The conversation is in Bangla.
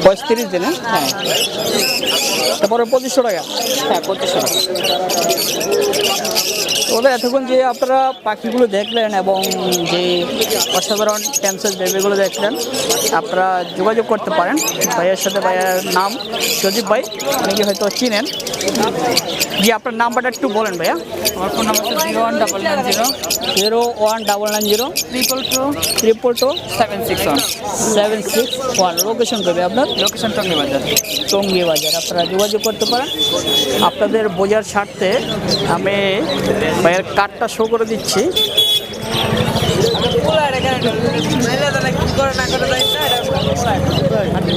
35 দিন, হ্যাঁ তারপরে 2500 টাকা। হ্যাঁ 2500 টাকা। ওদের এতক্ষণ যে আপনারা পাখিগুলো দেখলেন এবং যে অসাধারণ ক্যান্সার বেবিগুলো দেখলেন, আপনারা যোগাযোগ করতে পারেন ভাইয়ের সাথে। ভাইয়ের নাম সজীব ভাই, অনেকে হয়তো চিনেন। জি, আপনার নাম্বারটা একটু বলেন ভাইয়া। আমার ফোন নাম্বার হচ্ছে 01990 0190222 761। 761। লোকেশন দেবে আপনার? লোকেশন টঙ্গী বাজার। টঙ্গী বাজার। আপনারা যোগাযোগ করতে পারেন। আপনাদের বোঝার স্বার্থে আমি ভাইয়ের কার্ডটা শো করে দিচ্ছি।